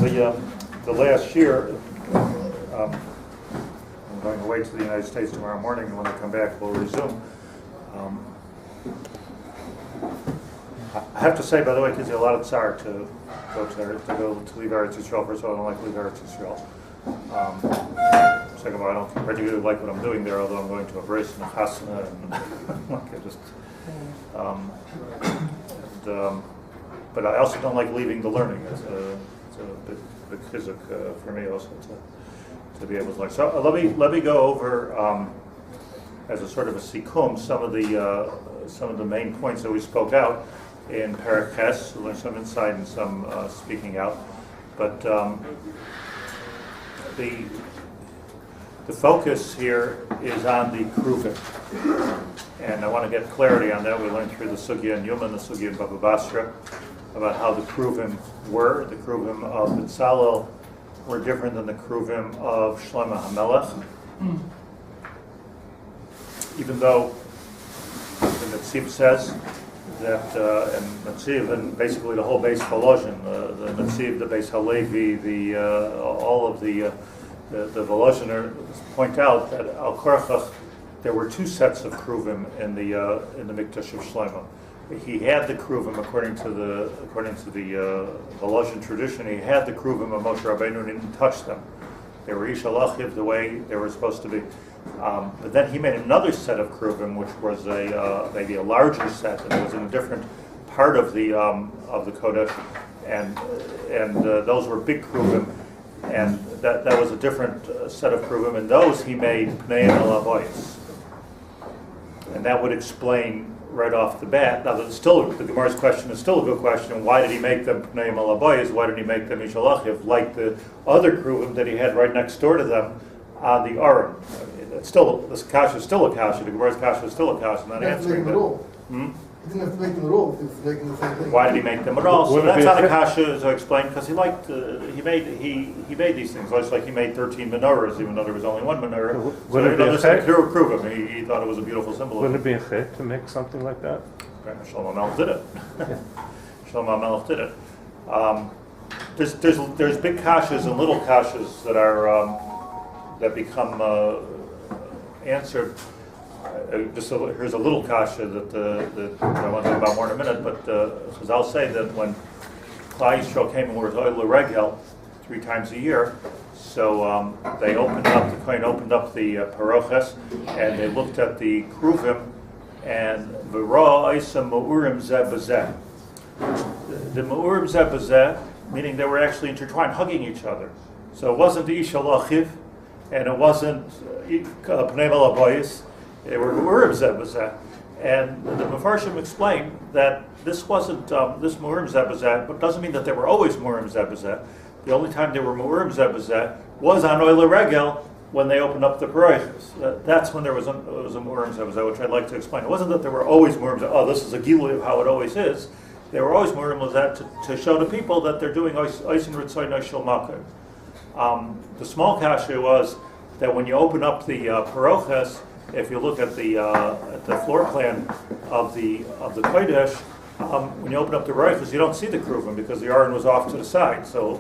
The last year, I'm going away to the United States tomorrow morning, and when I come back, we'll resume. I have to say, by the way, it gives you a lot of tsar to leave Eretz Yisrael. First of all, I don't like to leave Eretz Yisrael. Second of all, I don't particularly like what I'm doing there, although I'm going to a bris and a chasana, and but I also don't like leaving the learning. It's a big chizuk for me also to be able to learn. So let me go over as a sort of a sikum some of the main points that we spoke out in Perek Ches. We'll learn some insight and some speaking out, but the focus here is on the Cheruvim, and I want to get clarity on that. We learned through the Sugya and Yuma and the Sugya and Baba Basra about how the Cheruvim were. The Cheruvim of B'Tzalel were different than the Cheruvim of Shlomo HaMelech. Even though the Netziv says that, and Netziv and basically the whole Beis Volozhin, the Netziv, the Beis Halevi, all of the Volozhiners point out that Al Korachach there were two sets of Cheruvim in the Mikdash of Shlomo. He had the Cheruvim according to the Volozhin tradition. He had the Cheruvim of Moshe Rabbeinu and he didn't touch them. They were Ishalachiv the way they were supposed to be. But then he made another set of Cheruvim, which was maybe a larger set, and it was in a different part of the Kodesh, and those were big Cheruvim, and that was a different set of Cheruvim, and those he made Pnei El Avoyos, and that would explain right off the bat. Now, the Gemara's question is still a good question. Why did he make them Pnei El Avoyos? Why did he make them Ishalachiv like the other Cheruvim that he had right next door to them on the Aron? It's still, this kasha is still a kasha. The Gemara's kasha is still a kasha. Not answering that. He didn't have to make them at all. He was making the same thing. Why did he make them at all? So that's not a kasha, as I explained, because he liked he made these things. Just like he made 13 menorahs, even though there was only one menorah. Wouldn't it be a chet? He thought it was a beautiful symbol. Wouldn't it be a chet to make something like that? Shlomo HaMelech did it. Shlomo HaMelech did it. There's big kashas and little kashas that are that become answered. Here's a little kasha that I want to talk about more in a minute, but because I'll say that when Klal Yisrael came and were Oil Regel 3 times a year, so they opened up, the Kohen opened up the Paroches, and they looked at the Cheruvim, and V'ra Isa Ma'urim Zeh B'Zeh. The Ma'urim Zeh B'Zeh, meaning they were actually intertwined, hugging each other. So it wasn't the Isha Lachiv, and it wasn't Pnei El Avoyos. They were Ma'urim Zeh B'Zeh. And the Mefarshim explained that this wasn't, this Ma'urim Zeh B'Zeh, but doesn't mean that they were always Ma'urim Zeh B'Zeh. The only time they were Ma'urim Zeh B'Zeh was on Oil Regel when they opened up the Paroches. That's when there was a Ma'urim Zeh B'Zeh, which I'd like to explain. It wasn't that there were always Ma'urim Zeh, oh, this is a Gilui of how it always is. They were always Ma'urim Zeh to show the people that they're doing Oisin Ratzon HaMakom. The small kasha was that when you open up the Paroches, if you look at the floor plan of the Kodesh, when you open up the Paroches, you don't see the Cheruvim because the Aron was off to the side. So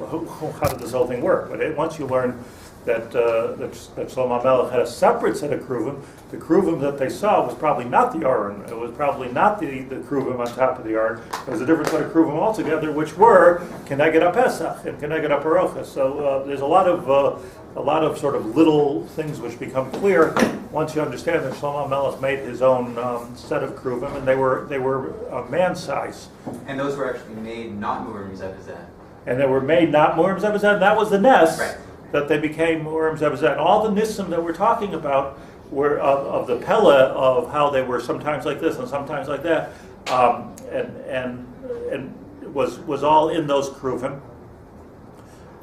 how did this whole thing work? But once you learn that Shlomo HaMelech had a separate set of Cheruvim, the Cheruvim that they saw was probably not the Aron. It was probably not the Cheruvim on top of the Aron. It was a different set of Cheruvim altogether, which were Keneged HaPesach and Keneged HaParoches. So there's a lot of sort of little things which become clear once you understand that Shlomo HaMelech made his own set of Cheruvim, and they were man size. And those were actually made not Ma'urim Zeh B'Zeh. And they were made not Ma'urim Zeh B'Zeh, and that was the nest. Right. That they became Ma'urim Zeh B'Zeh. And all the nisim that we're talking about were of the Pella of how they were sometimes like this and sometimes like that, and was all in those Cheruvim.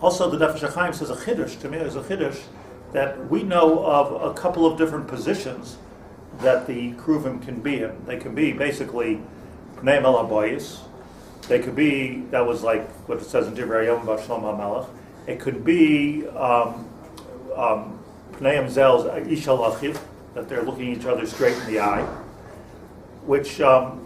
Also, the Nefesh HaChaim says a chiddush. To me, there's a chiddush that we know of a couple of different positions that the Cheruvim can be in. They can be basically Pnei El Avoyos. They could be, that was like what it says in Divrei Hayom about Shlomo HaMelech. It could be Pneim Zel's Isha Lachiv, that they're looking each other straight in the eye, which Pnei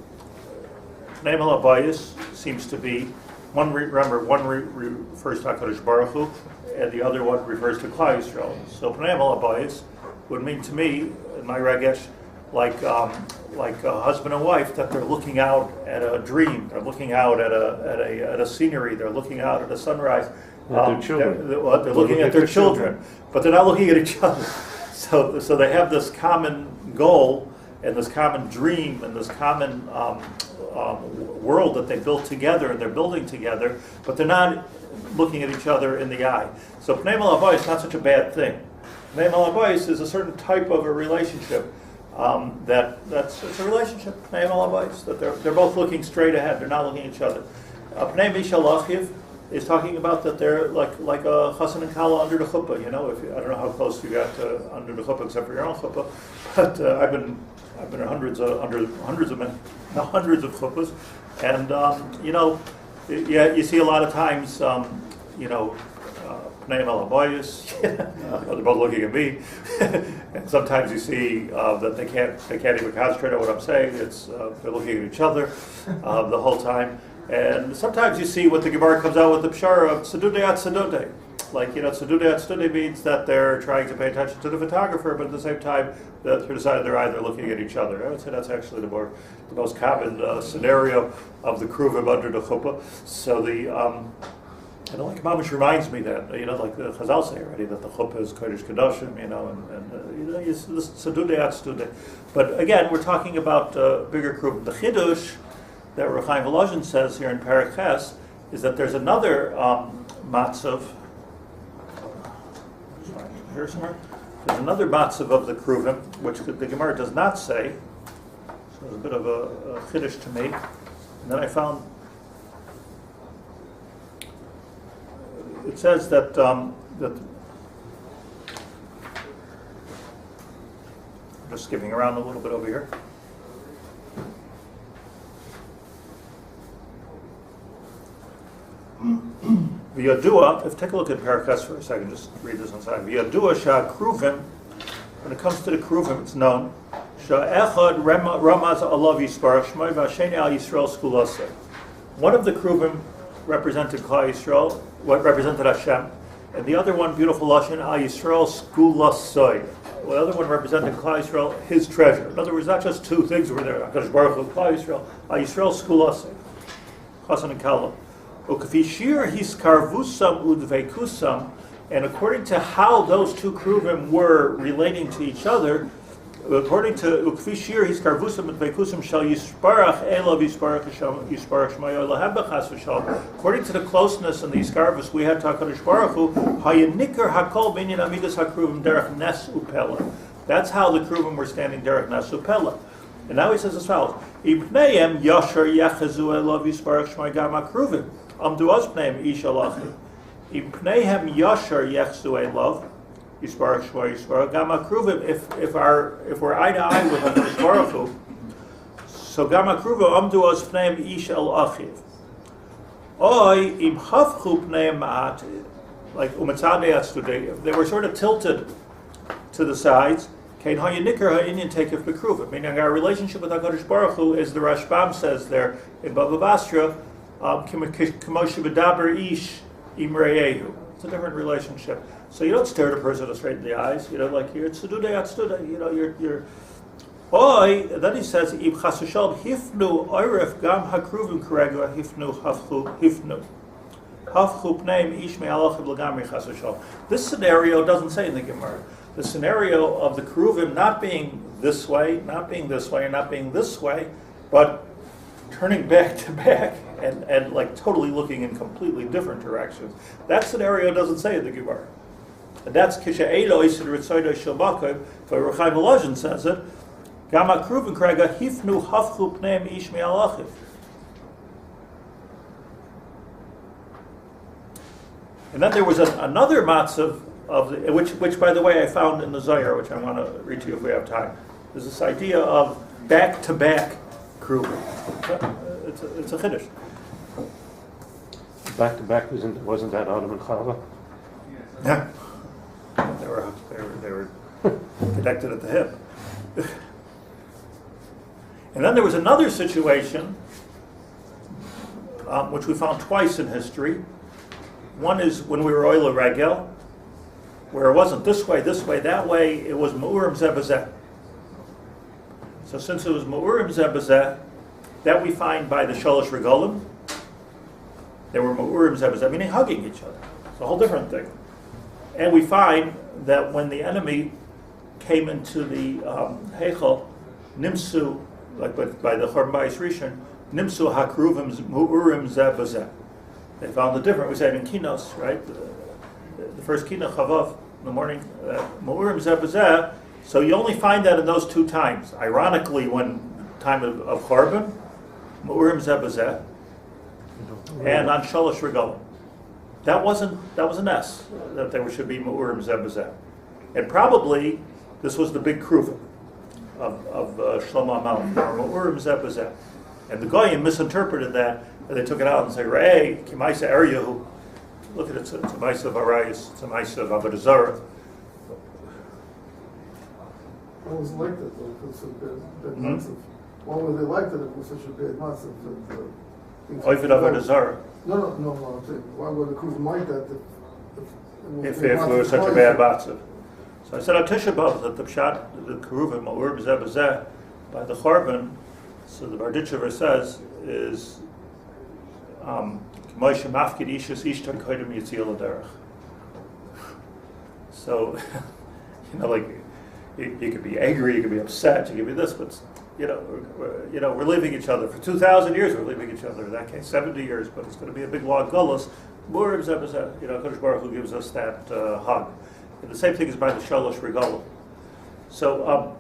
El Avoyos seems to be remember, one refers to HaKadosh Baruch Hu, and the other one refers to Klal Yisrael. So Pnei Malabayis would mean to me, in my regesh, like a husband and wife, that they're looking out at a dream, they're looking out at a scenery, they're looking out at a sunrise. Their children. They're looking at their children, but they're not looking at each other. So they have this common goal and this common dream and this common world that they built together and they're building together, but they're not looking at each other in the eye. So Pnei Malabayis is not such a bad thing. Pnei Malabayis is a certain type of a relationship it's a relationship. Pnei Malabayis, that they're both looking straight ahead. They're not looking at each other. Pnei Mishal Achiv is talking about that they're like a chassan and kala under the chuppah. You know, I don't know how close you got to under the chuppah except for your own chuppah, but I've been in hundreds of chuppahs, and you see a lot of times, Pnei Malabayis, they're both looking at me, and sometimes you see that they can't even concentrate on what I'm saying. It's they're looking at each other the whole time. And sometimes you see what the Gemara comes out with the pshara of tzedudei at tzedudei. Like, tzedudei at tzedudei means that they're trying to pay attention to the photographer, but at the same time, through the side of their eye, they're looking at each other. I would say that's actually the most common scenario of the Cheruvim under the chuppah. So like Mamash reminds me that, like the Chazal say already, that the chuppah is Kodesh Kedoshim, it's tzedudei at tzedudei. But again, we're talking about bigger Cheruvim. The Chidush that Rebbe Chaim Volozhin says here in Perek Ches is that there's another matzav. Here somewhere. There's another matzav of the Cheruvim, which the Gemara does not say. So it's a bit of a chiddush to me. And then I found it says that I'm just skipping around a little bit over here. V'yadua, if take a look at Perek Ches for a second, just read this inside. V'yadua sha'kruvim, when it comes to the Cheruvim, it's known, sha'echad ramaz alav yisparach shmoi v'asheni al Yisrael skulasei. One of the Cheruvim represented Klal Yisrael, what represented Hashem, and the other one, beautiful lashon, al Yisrael skulasei. The other one represented Klal Yisrael, his treasure. In other words, not just two things were there. HaKadosh Baruch Hu, Klal Yisrael, al Yisrael skulasei, chassan and kala. And according to how those two Cheruvim were relating to each other, according to Ukfishir, his karvusam and veikusam shall yisparach elav yisparach shmayo lahab b'chas v'shal. According to the closeness and the iskarvus we had to HaKadosh Baruch Hu, hayanikar hakol binyan amidas haKeruvim derech nes upela. That's how the Cheruvim were standing derech nes upela. And now he says as follows: Ibneim yashar yachazu elav yisparach shmay gam haKeruvim. Amdu az pneim ish alachi. Ibneihem yashar yachzu elav yisparach shmay yisparach gam haKeruvim. If we're eye to eye with HaKadosh Baruch Hu, so gam haKeruvim amdu az pneim ish alachiv. Oy im hafchu pneim ma'at, like umatzadei atzudei. They were sort of tilted to the sides. Meaning our relationship with HaKadosh Baruch Hu, as the Rashbam says there in Bava Basra, it's a different relationship. So you don't stare at a person straight in the eyes. Like you're tzedudei atzudei. You're. Then he says, "Im chasushalom hifnu oiref gam hakruvim kerega hifnu hifnu hafchu pneim ish me'alachiv l'gamri chasushalom." This scenario doesn't say in the Gemara. The scenario of the Cheruvim not being this way, not being this way, and not being this way, but turning back to back and like totally looking in completely different directions. That scenario doesn't say in the Gemara. And that's Kisha Elois and Ratzon HaMakom, but Rebbe Chaim Volozhin says it. Gama Cheruvim krega hifnu hafchu pneim ish me'alachiv. And then there was another matzav of which, by the way, I found in the Zohar, which I want to read to you if we have time. There's this idea of back-to-back Cheruvim. It's a chiddush. Back-to-back wasn't that Adam and Chava? Yeah, they were connected at the hip. And then there was another situation. which we found twice in history. One is when we were Oila Regel, where it wasn't this way, that way, it was Ma'urim Zebazeh. So since it was Ma'urim Zebazeh, that we find by the Sholosh Regolim, they were Ma'urim Zebazeh, meaning hugging each other. It's a whole different thing. And we find that when the enemy came into the Heichel, Nimsu, like by the Chorban Bayis Rishon, Nimsu HaKeruvim Ma'urim Zebazeh. They found the different. We said in Kinos, right? The first Kina Chavav in the morning, Ma'urim Zebazeh. So you only find that in those two times. Ironically, when time of Chorban, Ma'urim Zebazeh, and on Sholosh Regalim. That was an S, that there should be Ma'urim Zebazeh. And probably this was the big Kruvim of Shlomo HaMelech, or Ma'urim Zebazeh. And the Goyim misinterpreted that, and they took it out and say, Rei, Kimaisa Eryahu. Look at it, it's a Maisa of Arayis, it's a Maisa of Avodah Zarah. Why was it like that though? Because it's a bad massive. Why would they like that it was such a bad massive? Oivid Avodah Zarah. No, I'm saying, why would the Kruvim like that If it was such a bad matzav. So I said on Tisha B'Av that the Pshat, the Keruvim, Ma'ur B'zeh B'zeh, by the Chorban, so the Barditchever says, is K'moishe mafkid ishus ishtan koydem yitzil l'derech. So, like, you could be angry, you could be upset, you could be this, but we're leaving each other for 2,000 years. We're leaving each other. In that case, 70 years, but it's going to be a big long gullus. Kodesh Baruch Hu gives us that hug. And the same thing is by the Sholosh Regalim. So,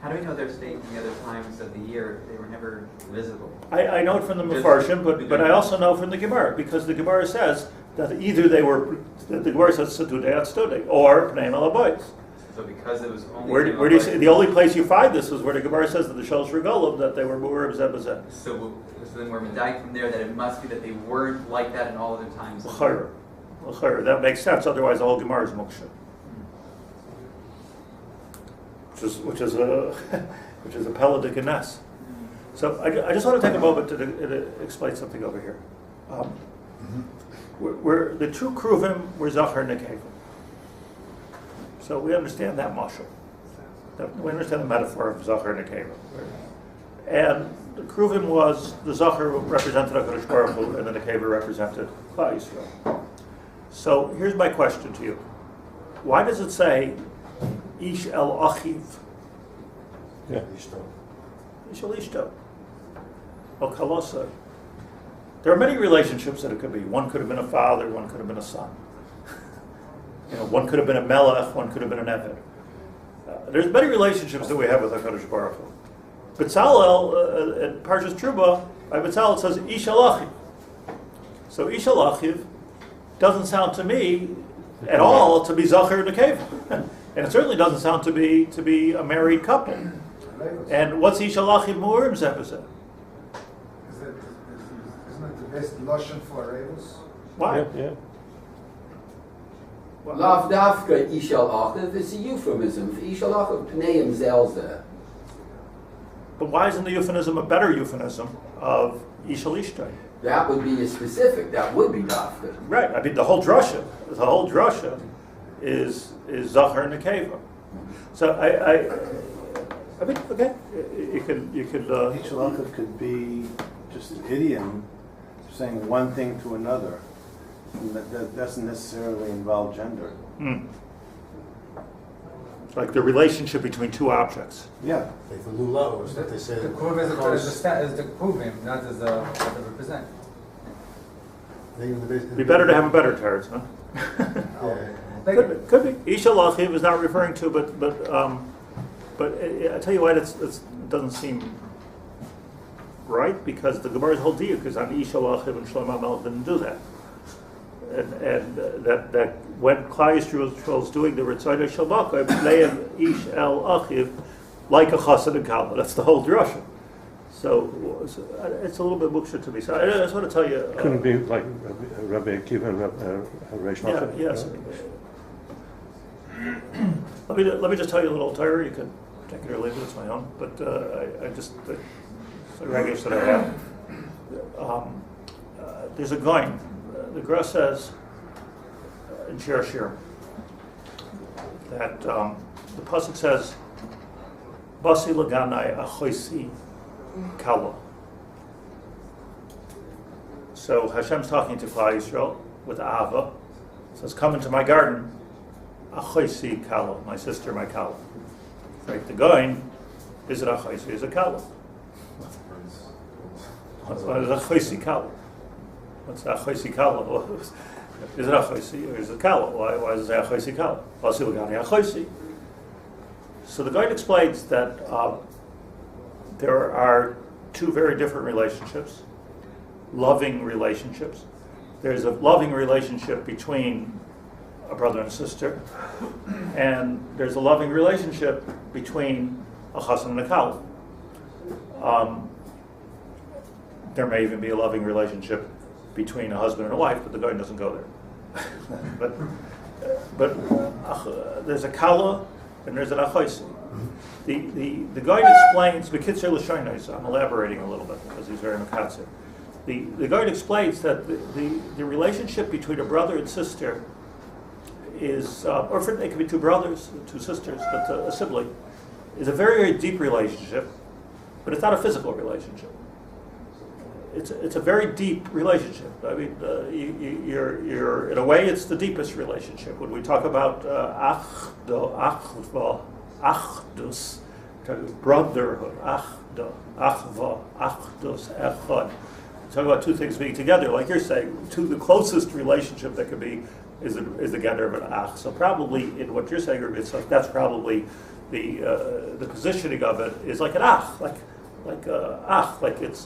how do we know their state in the other times of the year? They were never visible. I know it from the Mefarshim, but I also know from the Gemara, because the Gemara says that either the Gemara says Sedudei Atzdodei, or Pnei Malabayis. So because it was only... Where do you say, the only place you find this is where the Gemara says that the Sholosh Regalim, that they were Ma'urim Zebazeh. So then we're medayik from there that it must be that they weren't like that in all other times. L'chayr. That makes sense, otherwise the whole Gemara is Moksha. Which is a Peladik and Ness. So I just want to take a moment to explain something over here. Where the two Kruvim were Zachar and Nekeva. So we understand that mashal. We understand the metaphor of Zachar and Nekeva. And the Kruvim was, the Zachar represented HaKadosh Baruch Hu, and the Nekeva represented Klal Yisrael. So here's my question to you. Why does it say Ish el Achiv? Yeah. Ish el Ishto. El Kalosa. There are many relationships that it could be. One could have been a father, one could have been a son. One could have been a melech, one could have been an eved. There's many relationships that we have with HaKadosh Baruch Hu. B'Tzalel, in Parshas Truma, by B'Tzalel it says Ish el Achiv. So Ish el Achiv doesn't sound to me at all to be Zachar and Nekeva. And it certainly doesn't sound to be a married couple. And what's Ish el Achiv Ma'urim Zebazeh? Isn't it the best lotion for Rebus? Why? Yeah. Lav Dafka Ishal Achiv is a euphemism for Ishal Achiv Pneim Zelzeh. But why isn't the euphemism a better euphemism of Ishal Ishtay? That would be a specific. That would be Dafka. Right. I mean, the whole drasha is Zachar and Nekeva. So I mean, okay, you could. Ishal Achiv could be just an idiom saying one thing to another. That doesn't necessarily involve gender. Like the relationship between two objects. Yeah. Like the lulav, is that they say. The Kruv is the Kruvim, not as what they represent. It'd be better to have a better terrorist, huh? Could be. Ishal Achiv is not referring to, but I tell you why it doesn't seem right, because the Gemara's whole diuk is on Ishal Achiv, and Shlomo HaMelech didn't do that. And that when Klal Yisrael is doing the Ratzon HaMakom, Leim Ish El Achiv, like a chassid and kallah. That's the whole drasha. So it's a little bit muksha to me. So I just want to tell you. Couldn't be like Rabbi Akiva and Reish Lakish. Yes. Let me just tell you a little Torah. You can take it or leave it. It's my own. But I just the regulars that I have. there's a goin. The Gra says in Shir Shir that the pasuk says, "Basi laganai achoisi kala." So Hashem's talking to Klal Yisrael with Ava. Says, "Come into my garden, achoisi kala, my sister, my kala." Right? The goin is it achoisi? Is it kala? What is achoisi kala? What's achoisi kala? Is it achoisi or is it kala? Why does it say achoisi kala? Basi lagani achoisi. So the guide explains that there are two very different relationships, loving relationships. There's a loving relationship between a brother and sister, and there's a loving relationship between a chassan and a kala. There may even be a loving relationship between a husband and a wife, but the guy doesn't go there. but there's a kala and there's an achoisi. The guide explains, B'kitzur l'shonos, I'm elaborating a little bit because he's very makatzir. The guide explains that the relationship between a brother and sister is, they could be two brothers, two sisters, but a sibling, is a very, very deep relationship, but it's not a physical relationship. It's a very deep relationship. I mean, you're in a way, it's the deepest relationship. When we talk about achdus, brotherhood, achva, achdus, echad. We talk about two things being together, like you're saying. The closest relationship that could be is the gather of an ach. So probably in what you're saying, that's probably the positioning of it is like an ach, like it's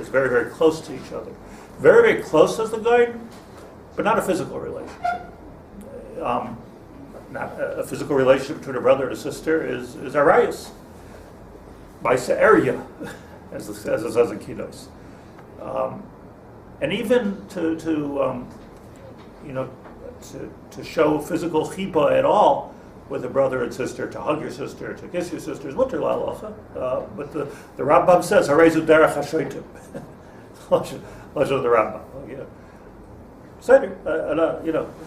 very, very close to each other. Very, very close as the guide, but not a physical relationship. Not a physical relationship between a brother and a sister is arayus, by se'eria, as it says in Kiddos. And even to show physical chipa at all with a brother and sister, to hug your sister, to kiss your sister, is mutter la'alacha. But the Rambam says, harezu derech hashoitim. Lashon the Rambam.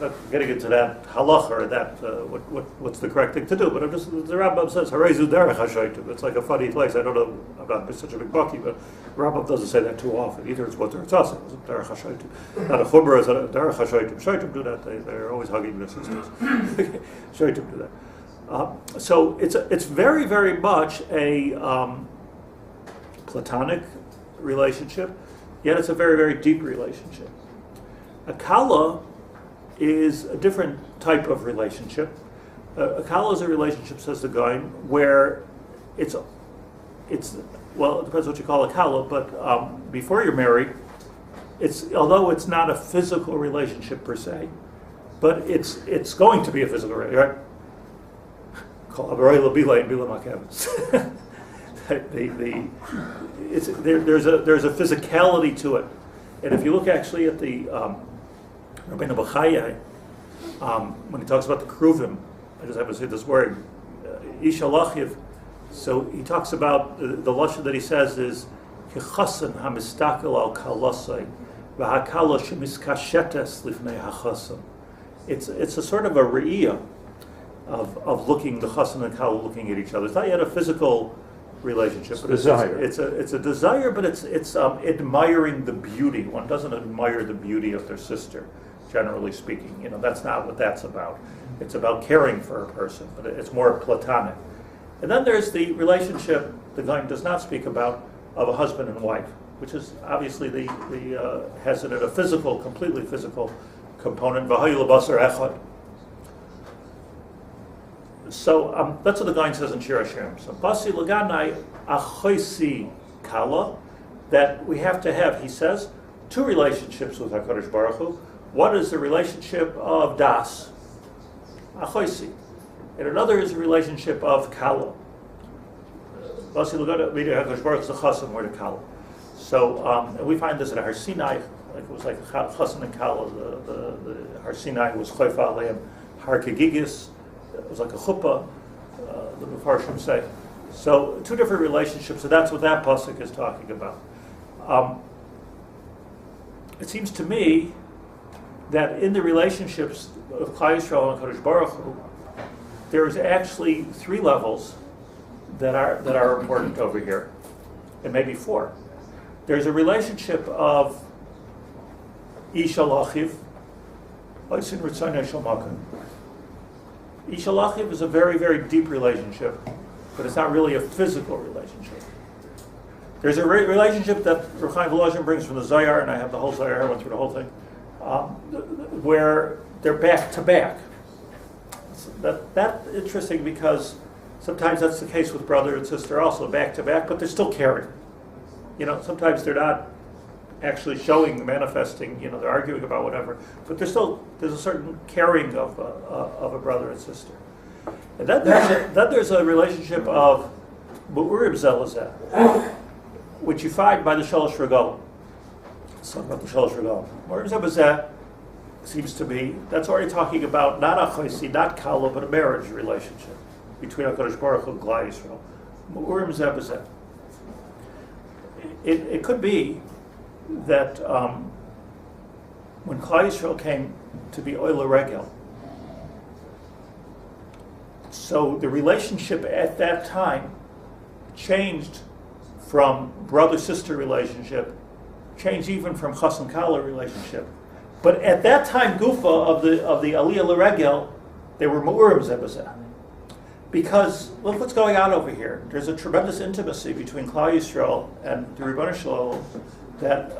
Not getting into that halacha or that what's the correct thing to do, but the Rambam says, harezu derech hashoitim. It's like a funny place. I don't know, I'm not such a big baki, but Rambam doesn't say that too often. Either it's what it's also, it's derech hashoitim. Not a chumrah, is a derech hashoitim. Shoitim do that, they're always hugging their sisters. Shoitim do that. So it's very, very much a platonic relationship, yet it's a very, very deep relationship. A kala is a different type of relationship. A kala is a relationship, says the guy, where it's well, it depends what you call a kala, but before you're married, although it's not a physical relationship per se, but it's going to be a physical relationship, right? There's a physicality to it, and if you look actually at the Rabbeinu B'chaya, when he talks about the Cheruvim, I just have to say this word, Isha Lachiv. So he talks about the lashon that he says is Kichasan hamistakel al kalasai v'hakala shemiskashetes lifnei hachasan. It's a sort of a re'iyah of looking, the chasan and kala looking at each other. It's not yet a physical relationship, but it's a desire, but it's admiring the beauty. One doesn't admire the beauty of their sister, generally speaking. That's not what that's about. It's about caring for a person, but it's more platonic. And then there's the relationship the Gaon does not speak about of a husband and wife, which is obviously has it a physical, completely physical component. V'hayu l'basar echad. So that's what the Gaon says in Shir Hashem. So basi laganai achoisi kala, that we have to have, he says, two relationships with HaKadosh Baruch Hu. One is the relationship of das, achoisi, and another is the relationship of kala. Basi laganai, meaning HaKadosh Baruch Hu is the chassan, we're the kala. So and we find this at Har Sinai, like it was like chassan and kala. The Har Sinai was choifa aleim har kegigis. It was like a chuppah, the Mefarshim say. So two different relationships, so that's what that pasuk is talking about. it seems to me that in the relationships of Klal Yisrael and Kadosh Baruch Hu, there's actually 3 levels that are important over here, and maybe 4. There's a relationship of Ish Alachiv, Ratzon Shomaka. Ish Alachiv is a very, very deep relationship, but it's not really a physical relationship. There's a relationship that Rebbe Chaim Volozhin brings from the Zohar, and I have the whole Zohar, I went through the whole thing, where they're back to back. So that's interesting because sometimes that's the case with brother and sister also, back to back, but they're still caring. Sometimes they're not actually showing, manifesting, they're arguing about whatever, but there's a certain caring of a brother and sister. And then there's a relationship of Mu'urim Zelazeh, which you find by the Shalosh Regalim. Let's talk about the Shalosh Regalim. Mu'urim Zelazeh seems to be, that's already talking about not a chaysi, not kala, but a marriage relationship between HaKadosh Baruch Hu and Klal Yisrael. Mu'urim Zelazeh. It could be that when Klal Yisrael came to be Oila Regel, so the relationship at that time changed from brother-sister relationship, changed even from Chas and Kala relationship. But at that time, Gufa of the Aliyah L'Regel, they were Mu'urim Zebazeh. Because look what's going on over here. There's a tremendous intimacy between Klal Yisrael and the Ribono Shel Olam that,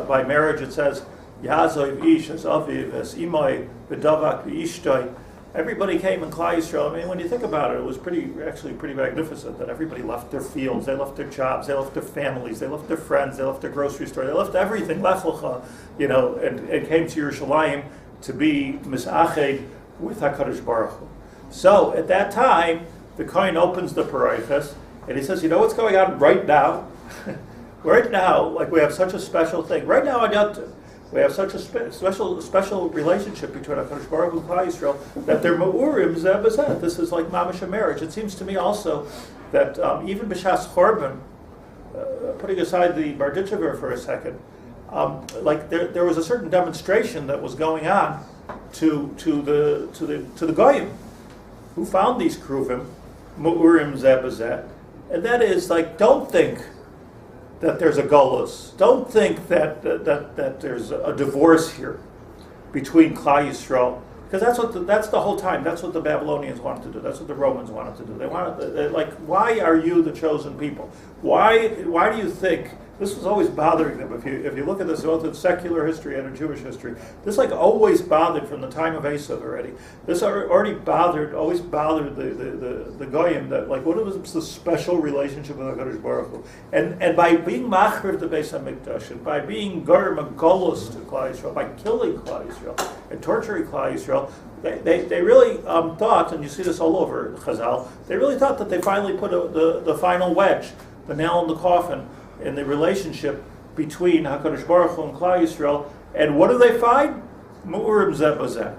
by marriage it says, Yazoiv ish es aviv es imoi v'davak v'ishtoi. Everybody came in Klal Yisrael. I mean, when you think about it, it was pretty magnificent that everybody left their fields, they left their jobs, they left their families, they left their friends, they left their grocery store, they left everything, lech lecha, and came to Yerushalayim to be misached with HaKadosh Baruch Hu. So at that time, the Kohen opens the Paraychas, and he says, what's going on right now? Right now, like we have such a special thing. Right now on Yom Tov, we have such a special relationship between HaKadosh Baruch Hu and Klal Yisrael that they're Mu'urim Zeh B'zeh. This is like mamash a marriage. It seems to me also that even B'shas Chorban, putting aside the Barditchever for a second, there was a certain demonstration that was going on to the Goyim who found these Cheruvim, Mu'urim Zeh B'zeh, and that is don't think that there's a golus. Don't think that there's a divorce here between Klal Yisrael, because that's the whole time. That's what the Babylonians wanted to do. That's what the Romans wanted to do. They wanted why are you the chosen people? Why do you think? This was always bothering them. If you look at this both in secular history and in Jewish history, this always bothered from the time of Esav already. This always bothered the Goyim that what was the special relationship with HaKadosh Baruch Hu? And by being machriv the Beis HaMikdash, and by being garm golus to Klal Yisrael, by killing Klal Yisrael and torturing Klal Yisrael, they really thought, and you see this all over Chazal, they really thought that they finally put the final wedge, the nail in the coffin, in the relationship between HaKadosh Baruch Hu and Klal Yisrael. And what do they find? Mu'urim Zeh B'zeh.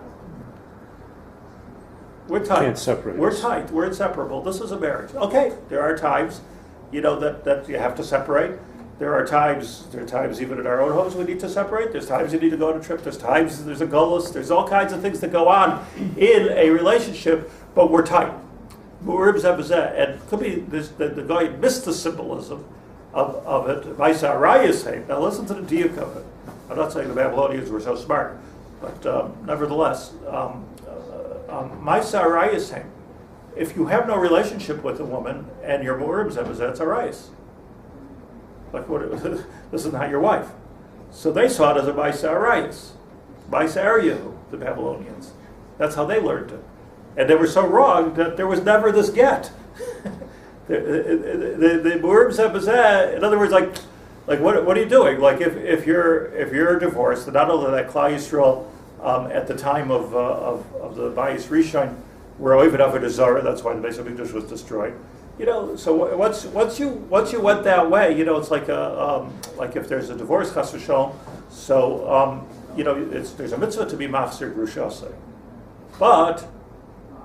We're tight. Can't separate We're us. tight. We're inseparable. This is a marriage. Okay, there are times, that you have to separate. There are times even in our own homes we need to separate. There's times you need to go on a trip. There's times there's a golus. There's all kinds of things that go on in a relationship, but we're tight. Mu'urim Zeh B'zeh. And it could be the guy missed the symbolism of it. Now listen to the diuk of it. I'm not saying the Babylonians were so smart, but nevertheless, if you have no relationship with a woman and you're Mu'urim Zeh B'zeh, it's arayis. This is not your wife. So they saw it as a Maisa Arayis. Maisa Aryahu, the Babylonians. That's how they learned it. And they were so wrong that there was never this get. The Mu'urim Zeh B'zeh, in other words, what are you doing? If you're divorced, and not only that, Klal Yisrael at the time of the Bayis Rishon were Oived Avodah Zarah. That's why the Beis HaMikdash was destroyed. So once you went that way, it's like if there's a divorce, chas v'shalom. So there's a mitzvah to be machzir grushasei, but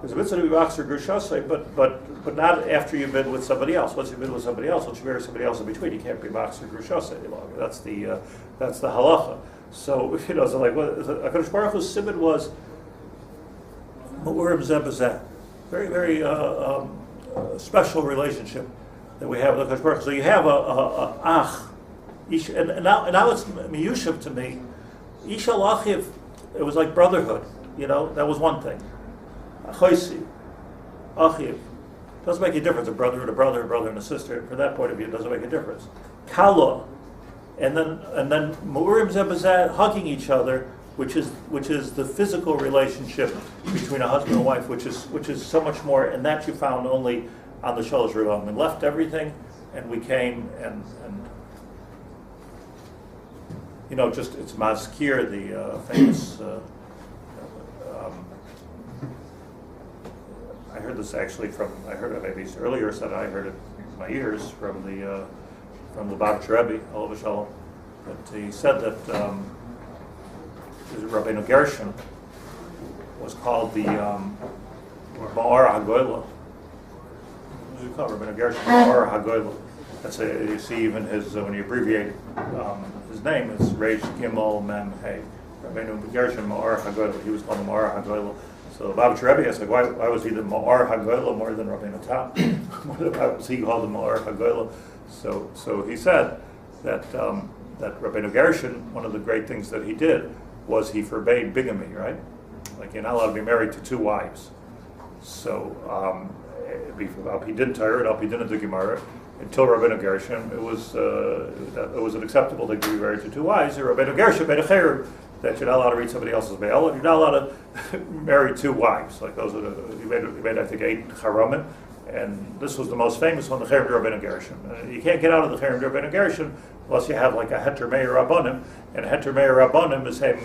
There's a mitzvah to be machzir grushasei, but not after you've been with somebody else. Once you've been with somebody else, once you marry somebody else in between, you can't be machzir grushasei any longer. That's the halacha. So so like what HaKadosh Baruch Hu's simon was ma'urim zeh b'zeh. Very, very special relationship that we have with HaKadosh Baruch Hu. So you have a ach, and now it's miyushav to me. Ishal achiv, it was like brotherhood. That was one thing. Choisi, achiv, doesn't make a difference. A brother and a brother, a brother and a sister. From that point of view, it doesn't make a difference. Kala, and then ma'urim zeh b'zeh, hugging each other, which is the physical relationship between a husband and wife, which is so much more, and that you found only on the Shalosh Rebbe. We left everything, and we came, and just it's Mazkir, the famous. I heard this actually I heard it maybe earlier said I heard it in my ears from the Bab Rebbe, Olav Shalom, but he said that. Rabbeinu Gershon was called the Ma'or HaGoyla. What do you call Rabbeinu Gershon? Ma'or HaGoyla. That's you see even his when you abbreviate his name, it's Reish Gimel Mem Hey. Rabbeinu Gershon Ma'or HaGoyla. He was called the Ma'or HaGoyla. So the Bab Rebbe asked, why was he the Ma'or HaGoyla more than Rabbeinu Tam? Why was he called the Ma'or HaGoyla? So he said that Rabbeinu Gershon, one of the great things that he did was he forbade bigamy, right? Like you're not allowed to be married to two wives. So he didn't tire it up. He didn't do Gemara until Rabbeinu Gershon. It was an acceptable thing to be married to two wives. Rabbeinu Gershon made a cherub that you're not allowed to read somebody else's mail, and you're not allowed to marry two wives. Like those are he made I think 8 charomim, and this was the most famous one, the cherub Rabbeinu Gershon. You can't get out of the cherub Rabbeinu Gershon unless you have like a heter meir rabbanim, and heter meir rabbanim is saying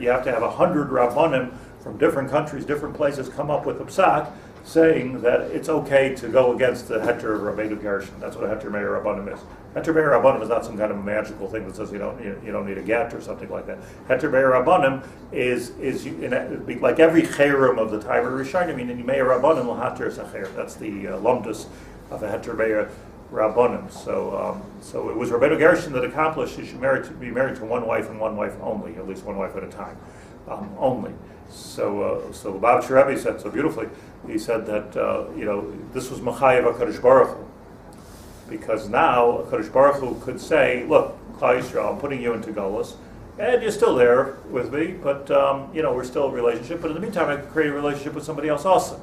you have to have 100 rabbanim from different countries, different places, come up with a psak saying that it's okay to go against the heter of Rabbeinu Gershon. That's what a heter meir rabbanim is. Heter meir rabbanim is not some kind of a magical thing that says you don't need a get or something like that. Heter meir rabbanim is like every cherem of the time of Rishonim. In meir rabbanim l'hater is a cherem. That's the lumdus of a heter meir rabbanim. So it was Rabbeinu Gershon that accomplished you should be married to one wife and one wife only, at least one wife at a time, only. So the Bab Rebbe said so beautifully. He said that this was Machayev HaKadosh Baruch Hu, because now HaKadosh Baruch Hu could say, look, Klal Yisrael, I'm putting you into Golus, and you're still there with me, but we're still a relationship. But in the meantime, I could create a relationship with somebody else also.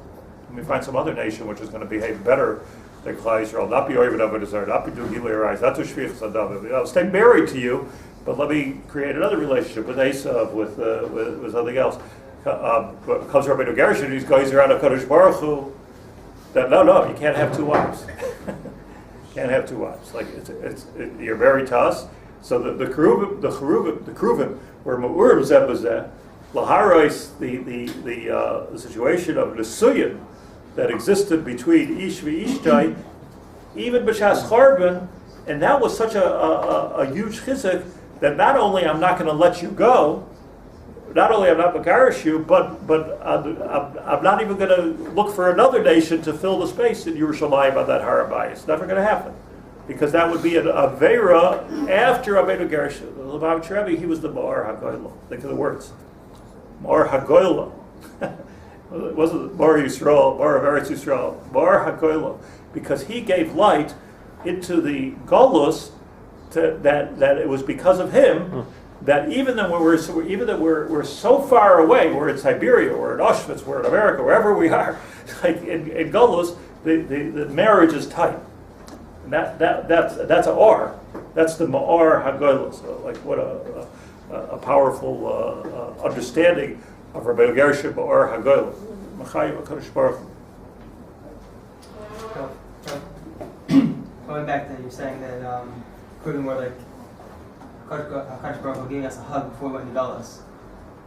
Let me find some other nation which is going to behave better than Klal Yisrael, not be Oived Avodah, not be doing Gilui Arais, not to Shviach Sadav. I'll stay married to you, but let me create another relationship with Esav, with something else. Comes Rabbeinu Gershon, he's going around HaKadosh Baruch Hu, that no, you can't have two wives. Can't have two wives. Like you're married to us. So the Cheruvim were Ma'urim zeh b'zeh, laharos the situation of Nesuyin that existed between Ish v'Ishtai, even b'shas Charbon, and that was such a huge chizuk that not only I'm not going to let you go, not only I'm not megarish you, but I'm not even going to look for another nation to fill the space in Yerushalayim on that Har HaBayis. It's never going to happen, because that would be an Aveira after Rabbeinu Gershon. The Lubavitch Rebbe, he was the Ma'or HaGoyla. Think of the words, Ma'or HaGoyla. It wasn't Ma'or Yisrael, Ma'or of Eretz Yisrael, Ma'or HaGoyla, because he gave light into the Golus that it was because of him. That even though we're so far away, we're in Siberia, we're in Auschwitz, we're in America, wherever we are, like in Golus, the marriage is tight. And that's a or. That's the Ma'or HaGoyla. So like what a powerful understanding of Rabbeinu Gershon Ma'or HaGoyla. Machayev HaKadosh Baruch Hu. Going back to you saying that Cheruvim were like HaKadosh Baruch Hu giving us a hug before we went to Galus.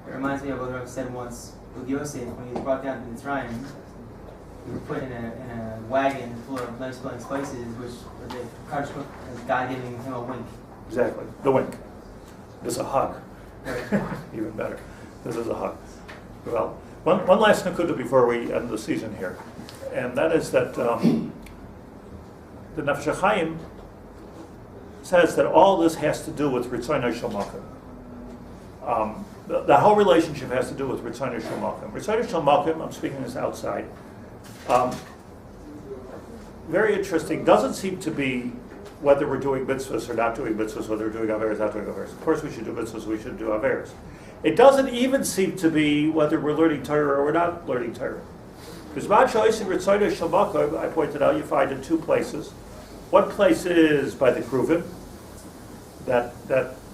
It reminds me of what Rebbe said once with Yosef when he was brought down to Mitzrayim. He was put in a wagon full of nice spices, which was HaKadosh Baruch Hu, as God giving him a wink. Exactly, the wink. This is a hug. Right. Even better. This is a hug. Well, One last nakuda before we end the season here, and that is that the Nefesh HaChaim says that all this has to do with Ratzon HaMakom. The whole relationship has to do with Ratzon HaMakom. Ratzon HaMakom, I'm speaking this outside, very interesting, doesn't seem to be whether we're doing mitzvahs or not doing mitzvahs, whether we're doing averes or not doing averes. Of course we should do mitzvahs, we should do averes. It doesn't even seem to be whether we're learning Torah or we're not learning Torah. Because I pointed out, you find in two places. One place is by the Cheruvim, that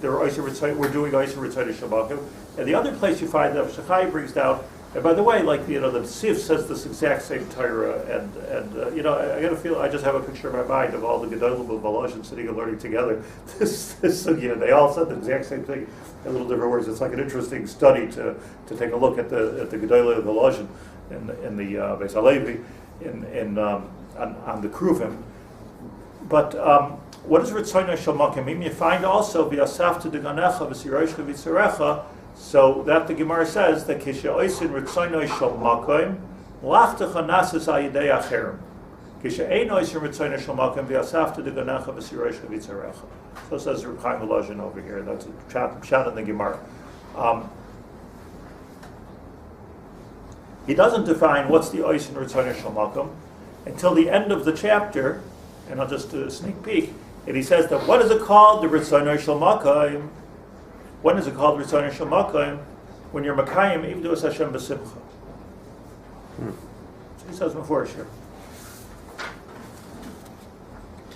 we're doing Oisir Ratzon HaMakom, and the other place you find that Shachai brings down. And by the way, the Sif says this exact same Torah, and I gotta feel, I just have a picture in my mind of all the Gedolim of Volozhin sitting and learning together. They all said the exact same thing in little different words. It's like an interesting study to take a look at the Gedolim of Volozhin in the Beis Halevi on the Cheruvim. But what is Ratzon HaMakom? You find also v'yasafta deganecha v'siroshcha v'tzarecha. So that the Gemara says that kishe'oisin Ratzon HaMakom lachtecha nasis ayidei acherim. Kishe'ein oisin Ratzon HaMakom v'yasafta deganecha v'siroshcha v'tzarecha. So says Rebbe Chaim Volozhin over here. That's a chat in the Gemara. He doesn't define what's the oisin Ratzon HaMakom until the end of the chapter, and I'll just do a sneak peek. And he says that what is it called? The Ratzon HaMakom. When is it called Ratzon HaMakom? When you're Makayim, Ivdos Hashem b'simcha. So he says before here.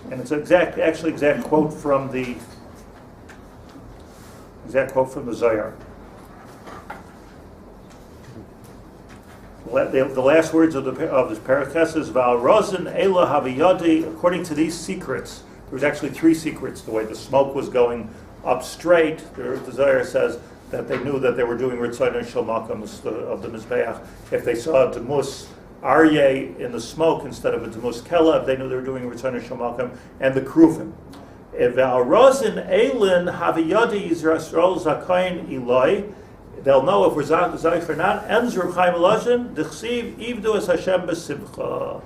And it's exact quote from the Zohar. The last words of this parakes is Val Rosin Ela Haviyadi. According to these secrets, there was actually three secrets. The way the smoke was going up straight, the Zohar says that they knew that they were doing Ratzon HaMakom of the Mizbeach. If they saw a Demus Aryeh in the smoke instead of a Demus Kelev, they knew they were doing Ratzon HaMakom, and the Cheruvim. Val Rosin Elin Haviyadi Yisrael Zakayin Eloi. They'll know if we're Zayich or not. Ends Rebbe Chaim Volozhin, D'chsiv Ivdu es Hashem b'simcha.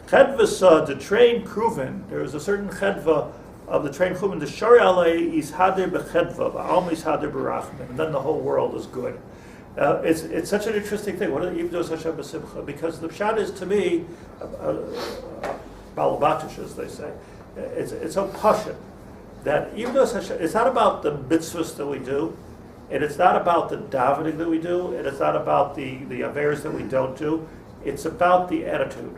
Chedva, the trained Cheruvim, there is a certain chedva of the trained Cheruvim, the Shari Alei is Hader b'chedva, Ba'alm is Hader b'rachmin, and then the whole world is good. It's such an interesting thing. What are the Ivdu es Hashem b'simcha? Because the pshat is, to me, balabatish, as they say, it's so passion that Ivdu es Hashem, it's not about the mitzvahs that we do, and it's not about the davening that we do, and it's not about the averes that we don't do. It's about the attitude.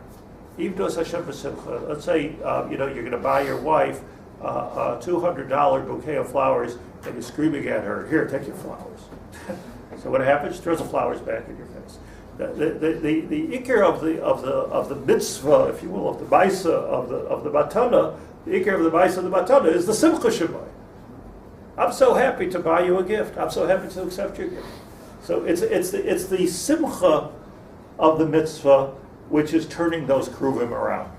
Ivdos Hashem b'simcha. Let's say you're going to buy your wife a $200 bouquet of flowers, and you're screaming at her, "Here, take your flowers." So what happens? She throws the flowers back in your face. The ikar of the mitzvah, if you will, of the baisa of the matana, the ikar of the baisa of the matana is the simcha shemai. I'm so happy to buy you a gift. I'm so happy to accept your gift. So it's the simcha of the mitzvah which is turning those Cheruvim around.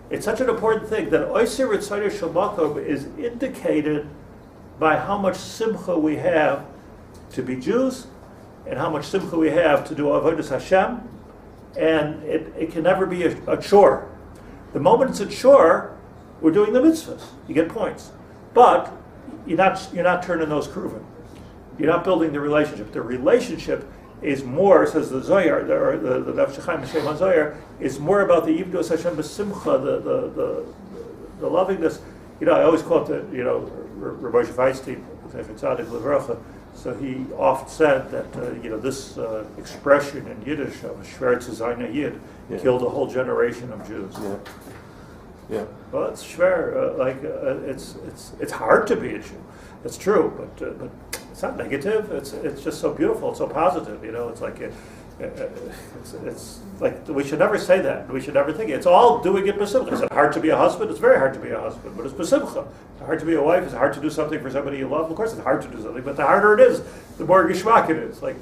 It's such an important thing that Oisir Ratzon HaMakom is indicated by how much simcha we have to be Jews and how much simcha we have to do Avodas Hashem, and it can never be a chore. The moment it's a chore, we're doing the mitzvahs. You get points. But you're not turning those Cheruvim. You're not building the relationship. The relationship is more, says the Zohar, the Nefesh HaChaim Shem Zohar, is more about the Yivdos Hashem b'simcha, the lovingness. I always quote Rabbi Shvaitstein, so he often said that this expression in Yiddish of Shver zu sein Yid killed a whole generation of Jews. Yeah. Well, it's Shver. It's hard to be a Jew. It's true, but it's not negative. It's just so beautiful. It's so positive. It's like it's like we should never say that. We should never think it's all doing it b'simcha. Is it hard to be a husband? It's very hard to be a husband, but it's b'simcha. It's hard to be a wife. It's hard to do something for somebody you love. Of course, it's hard to do something, but the harder it is, the more geshmak it is. Like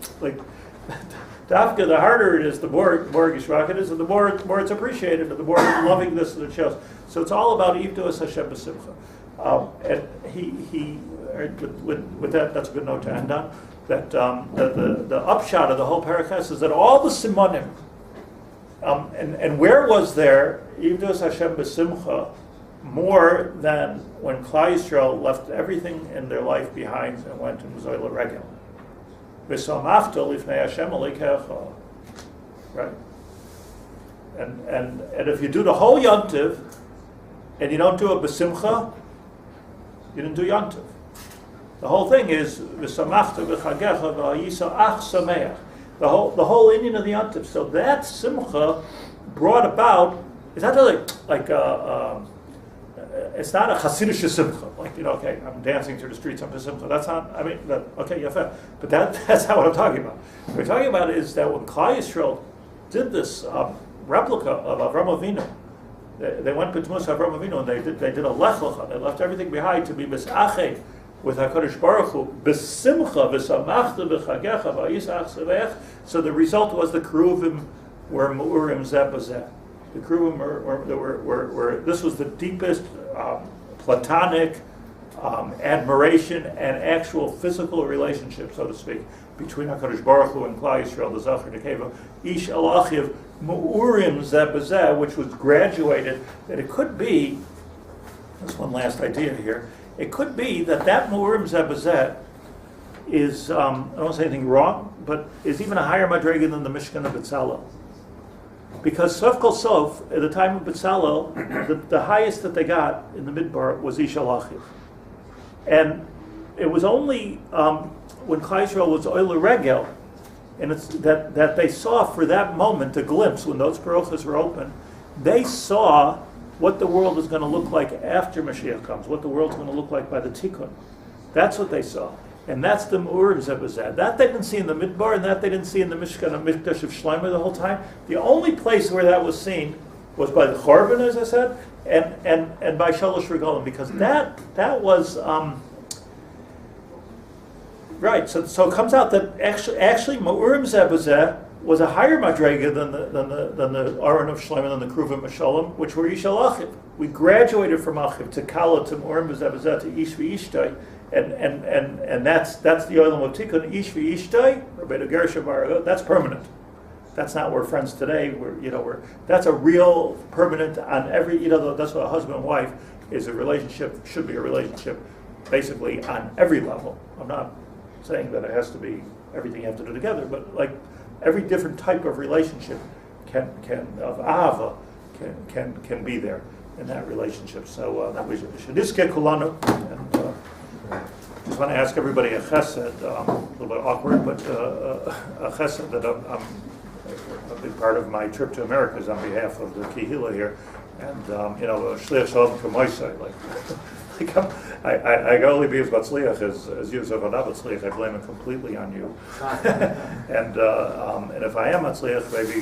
Dafka, the harder it is, the more geshmak it is, and the more it's appreciated, and the more lovingness that it shows. So it's all about Ivdos Hashem b'simcha. And he with that, that's a good note to end on. that the upshot of the whole parakas is that all the simonim, and where was there Yivdos Hashem b'simcha more than when Klal Yisrael left everything in their life behind and went to Zoyla Regel. V'samachta lifnei Hashem alikecha. Right? And if you do the whole yontiv and you don't do it b'simcha, you didn't do yontiv. The whole thing is v'samachta v'chagecha v'ayisa ach sameach. The whole Indian of the yontiv. So that simcha brought about. It's not really like it's not a Hasidic simcha. Like, okay, I'm dancing through the streets of simcha. That's not. I mean, okay, yeah, but that's not what I'm talking about. What we're talking about is that when Klal Yisrael did this replica of Avram Avinu, they went to Avram Avinu and they did a lech lecha. They left everything behind to be misached with HaKadosh Baruch Hu, b'simcha v'samachta v'chagecha v'yisach sevech. So the result was the Cheruvim were mu'urim zeh b'zeh. The Cheruvim were this was the deepest platonic admiration and actual physical relationship, so to speak, between HaKadosh Baruch Hu and Klal Yisrael, the Zachar Nekeva, Ish El Achiv, mu'urim zeh b'zeh, which was graduated, that it could be, that's one last idea here, it could be that mu'urim zeh b'zeh is, I don't want to say anything wrong, but is even a higher madrega than the Mishkan of B'Tzalel. Because Sof Kol Sof, at the time of B'Tzalel, the highest that they got in the Midbar was Ish Al Achiv. And it was only when Klal Yisrael was Oile Regel, and it's that they saw for that moment, a glimpse, when those parochas were open, they saw what the world is going to look like after Mashiach comes, what the world's going to look like by the Tikkun. That's what they saw. And that's the Mu'urim Zebazad. That they didn't see in the Midbar, and that they didn't see in the Mishkan of Mikdash of Shlomo the whole time. The only place where that was seen was by the Chorban, as I said, and by Shalosh Regalim, because that was right. So it comes out that actually Mu'urim Zebazad was a higher madrega than the Aron of Shlomo, than the Kruvim Mashalom, which were Ish Al Achiv. We graduated from Achiv to Kala to Mu'urim Zebazad to Ish V'Ishtai. And that's the Olam of Tikkun, Ish v'Ishtai, Rabbeinu Gershom Bar. That's permanent. That's not we're friends today. That's a real permanent on every. That's what a husband and wife is a relationship. Should be a relationship, basically on every level. I'm not saying that it has to be everything you have to do together, but like every different type of relationship can of ahava can be there in that relationship. So that we should niske kulanu and. Just want to ask everybody a chesed, a little bit awkward, but a chesed that a big part of my trip to America is on behalf of the Kehillah here, and Shliach Shalom Kamoisai, I can only be as Batzliach as Yusuf Anabatzliach. I blame it completely on you. And if I am Batzliach, maybe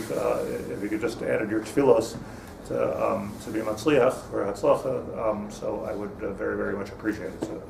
if you could just add in your tefillos to be Matzliach or Hatzlacha, so I would very, very much appreciate it. So,